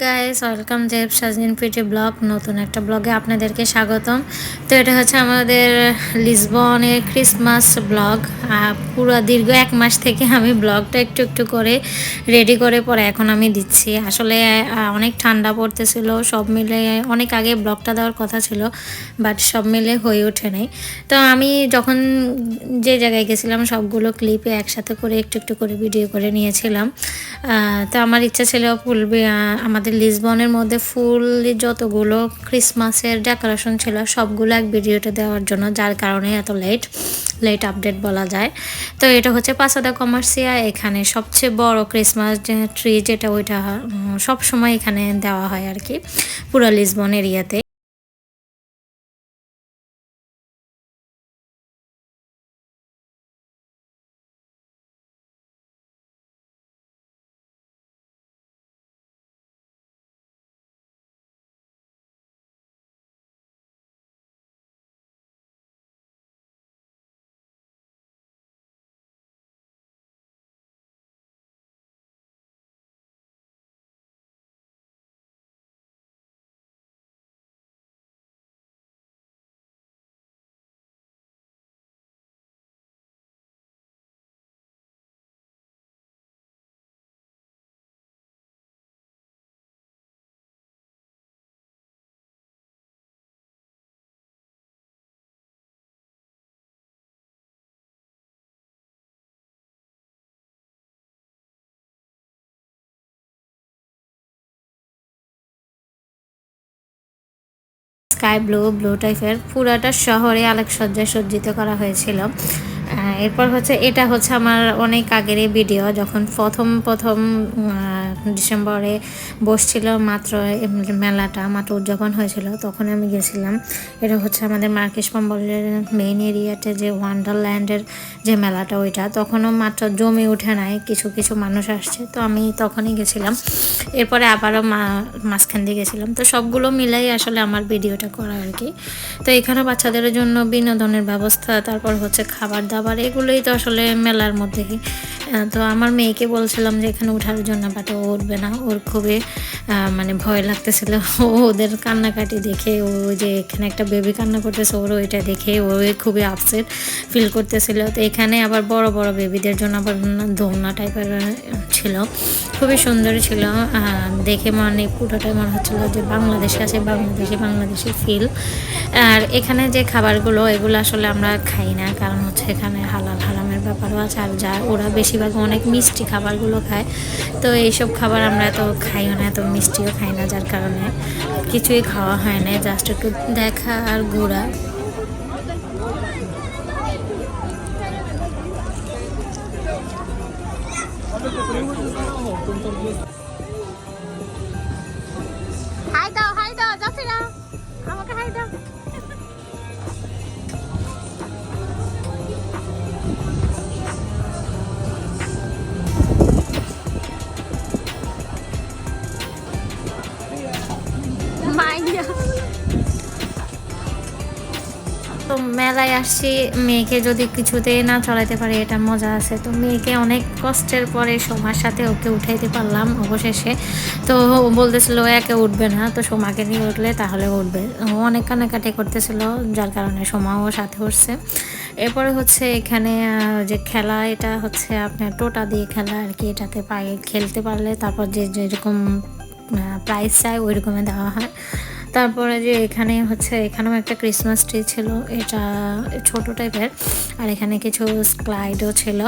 Guys, welcome Zeb Sajnin PT blog. নতুন একটা ব্লগে আপনাদেরকে স্বাগতম। তো এটা হচ্ছে আমাদের লিসবনের ক্রিসমাস ব্লগ। পুরো দীর্ঘ 1 মাস থেকে আমি ব্লগটা একটু একটু করে রেডি করে পরে এখন আমি দিচ্ছি। আসলে অনেক ঠান্ডা পড়তেছিল, সব মিলে অনেক আগে ব্লগটা দেওয়ার কথা ছিল, বাট সব মিলে হয়ে ওঠে নাই। তো আমি যখন যে জায়গায় গেছিলাম সবগুলো ক্লিপে একসাথে করে একটু একটু করে ভিডিও করে নিয়েছিলাম। তো আমার ইচ্ছা ছিল আমাদের লিসবনের মধ্যে ফুল যতগুলো ক্রিসমাসের ডেকোরেশন ছিল সবগুলো এক ভিডিওতে দেওয়ার জন্য, যার কারণে এত লেট আপডেট বলা যায়। তো এটা হচ্ছে পাসাদা কমার্সিয়া, এখানে সবচেয়ে বড় ক্রিসমাস ট্রি যেটা ওইটা সব সময় এখানে দেওয়া হয় আর কি, পুরো লিসবন এরিয়াতে। স্কাই ব্লু টাইপের পুরাটা শহরে আলোকসজ্জায় সজ্জিত করা হয়েছিল। এরপর হচ্ছে এটা হচ্ছে আমার অনেক আগেরই ভিডিও, যখন প্রথম ডিসেম্বরে বসছিল মাত্র মেলাটা মাত্র উদযাপন হয়েছিল, তখন আমি গেছিলাম। এটা হচ্ছে আমাদের মার্কেশ পম্বলের মেইন এরিয়াতে যে ওয়ান্ডারল্যান্ডের যে মেলাটা, ওইটা তখনও মাত্র জমে উঠে নাই, কিছু কিছু মানুষ আসছে, তো আমি তখনই গেছিলাম। এরপরে আবারও মাঝখান দিয়ে গেছিলাম। তো সবগুলো মিলাই আসলে আমার ভিডিওটা করা আর কি। তো এখানে বাচ্চাদের জন্য বিনোদনের ব্যবস্থা, তারপর হচ্ছে খাবার দাবার, এগুলোই তো আসলে মেলার মধ্যে। তো আমার মেয়েকে বলছিলাম যে এখানে ওঠার জন্য, বাট ও উঠবে না, ওর খুবই মানে ভয় লাগতেছিল। ওদের কান্নাকাটি দেখে, ও যে এখানে একটা বেবি কান্না করতেছে, ওরও এটা দেখে ও খুবই আপসেট ফিল করতেছিল। তো এখানে আবার বড় বড় বেবিদের জন্য আবার দোলনা টাইপের ছিল, খুবই সুন্দর ছিল। দেখে মানে পুরোটাই মনে হচ্ছিল যে বাংলাদেশে আছে, বাংলাদেশি ফিল। আর এখানে যে খাবারগুলো, এগুলো আসলে আমরা খাই না, কারণ হচ্ছে এখানে হালাল হারামের ব্যাপারও আছে। আর যা ওরা বেশিরভাগ অনেক মিষ্টি খাবারগুলো খায়, তো এইসব খাবার আমরা এত খাইও না, এত মিষ্টিও খাই না, যার কারণে কিছুই খাওয়া হয় না, জাস্ট একটু দেখা আর ঘোরা। হাই দাও যাচ্ছে না, আমাকে হাই দাও। তো মেলায় আসছি, মেয়েকে যদি কিছুতেই না চলাইতে পারি এটা মজা আছে। তো মেয়েকে অনেক কষ্টের পরে সোমার সাথে ওকে উঠাইতে পারলাম অবশেষে। তো ও বলতেছিল ও একে উঠবে না, তো সোমাকে নিয়ে উঠলে তাহলে উঠবে। ও অনেক কান্নাকাটি করতেছিল, যার কারণে সোমাও সাথে উঠছে। এরপরে হচ্ছে এখানে যে খেলা, এটা হচ্ছে আপনার টোটা দিয়ে খেলা আর কি। এটাতে পায়ে খেলতে পারলে তারপর যে যেরকম প্রাইস চাই ওই রকমই দেওয়া হয়। তারপরে যে এখানে হচ্ছে, এখানেও একটা ক্রিসমাস ট্রি ছিল, এটা ছোট টাইপের। আর এখানে কিছু স্লাইডও ছিল।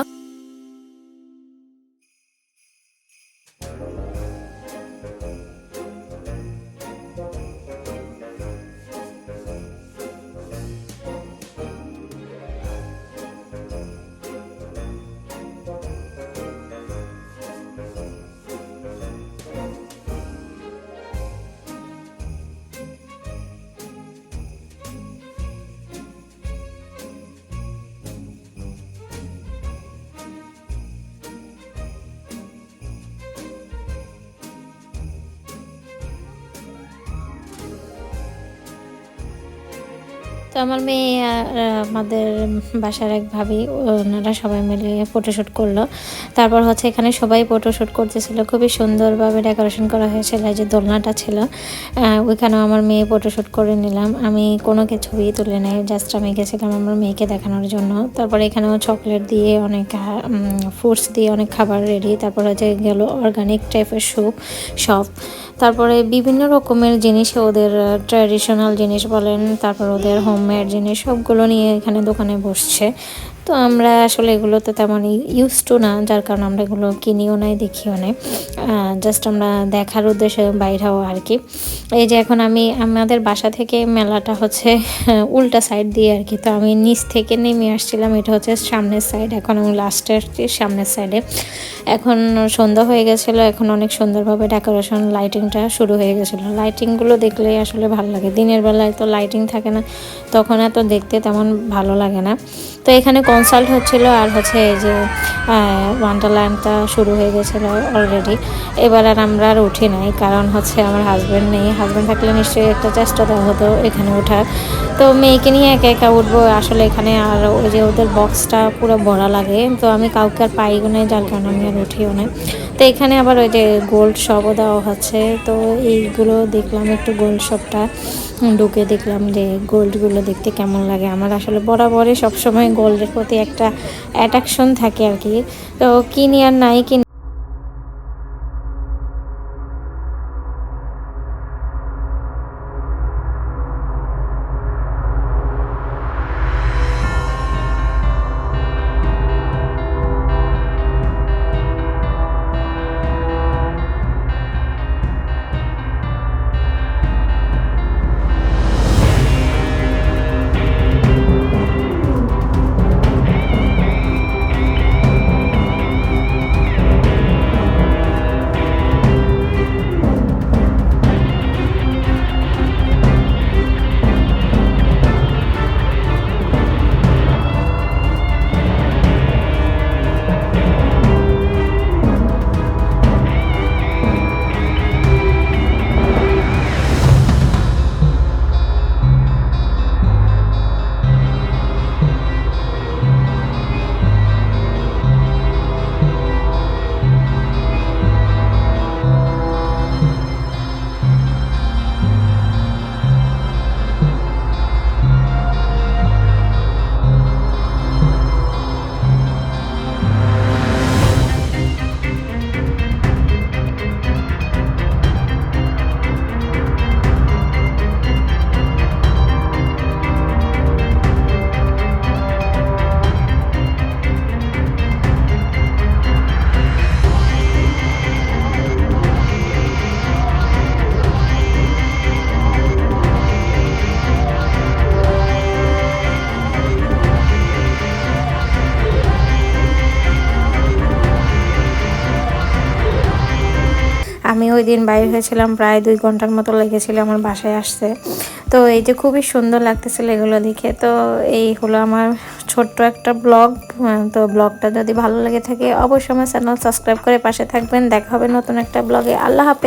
তো আমার মেয়ে আর আমাদের বাসার এক ভাবি ওনারা সবাই মিলে ফটোশ্যুট করলো। তারপর হচ্ছে এখানে সবাই ফটোশ্যুট করতেছিল, খুবই সুন্দরভাবে ডেকোরেশন করা হয়েছিল। যে দোলনাটা ছিল ওইখানেও আমার মেয়ে ফটোশ্যুট করে নিলাম। আমি কোনো ছবি তুলে নেই, জাস্ট আমি গেছিলাম আমার মেয়েকে দেখানোর জন্য। তারপরে এখানেও চকলেট দিয়ে অনেক ফ্রুটস দিয়ে অনেক খাবার রেডি। তারপর হচ্ছে গেল অর্গানিক টাইপের স্যুপ সব। তারপরে বিভিন্ন রকমের জিনিস, ওদের ট্র্যাডিশনাল জিনিস বলেন, তারপর ওদের হোমমেড জিনিস সবগুলো নিয়ে এখানে দোকানে বসছে। তো আমরা আসলে এগুলোতে তেমন ইউজ টু না, যার কারণে আমরা এগুলো কিনিও নাই, দেখিও নাই, জাস্ট আমরা দেখার উদ্দেশ্যে বাইরেও আর কি। এই যে এখন আমি আমাদের বাসা থেকে মেলাটা হচ্ছে উল্টা সাইড দিয়ে আর কি। তো আমি নিচ থেকে নেমে আসছিলাম, এটা হচ্ছে সামনের সাইড, এখন আমি লাস্টে আসছি সামনের সাইডে। এখন সন্ধ্যা হয়ে গেছিলো, এখন অনেক সুন্দরভাবে ডেকোরেশন লাইটিংটা শুরু হয়ে গেছিলো। লাইটিংগুলো দেখলে আসলে ভালো লাগে, দিনের বেলায় তো লাইটিং থাকে না, তখন এত দেখতে তেমন ভালো লাগে না। তো এখানে কনসাল্ট হচ্ছিল, আর হচ্ছে এই যে ওয়ান্ডারল্যান্ডটা শুরু হয়ে গেছিলো অলরেডি। এবার আর আমরা আর উঠি নাই, কারণ হচ্ছে আমার হাজব্যান্ড নেই। হাজব্যান্ড থাকলে নিশ্চয়ই একটা চেষ্টা দেওয়া হতো এখানে ওঠার। তো মেয়েকে নিয়ে একা একা উঠবো আসলে এখানে, আর ওই যে ওদের বক্সটা পুরো ভরা লাগে, তো আমি কাউকে আর পাইও না, যার কারণে আমি আর উঠিও না। তো এখানে আবার ওই যে গোল্ড শপও দেওয়া হচ্ছে, তো এইগুলো দেখলাম একটু, গোল্ড শপটা ঢুকে দেখলাম যে গোল্ডগুলো দেখতে কেমন লাগে। আমার আসলে বরাবরই সবসময় গোল্ডের প্রতি একটা অ্যাট্রাকশন থাকে আর কি, তো কিনি আর নাই কিনি। আমি ওই দিন বাইরে হয়েছিলাম, প্রায় 2 ঘন্টার মতো লেগেছিল আমার বাসায় আসতে। তো এই যে খুবই সুন্দর লাগতেছিল এগুলো দেখে। তো এই হলো আমার ছোট্ট একটা ব্লগ। তো ব্লগটা যদি ভালো লেগে থাকে অবশ্যই আমার চ্যানেল সাবস্ক্রাইব করে পাশে থাকবেন। দেখা হবে নতুন একটা ব্লগে। আল্লাহ হাফেজ।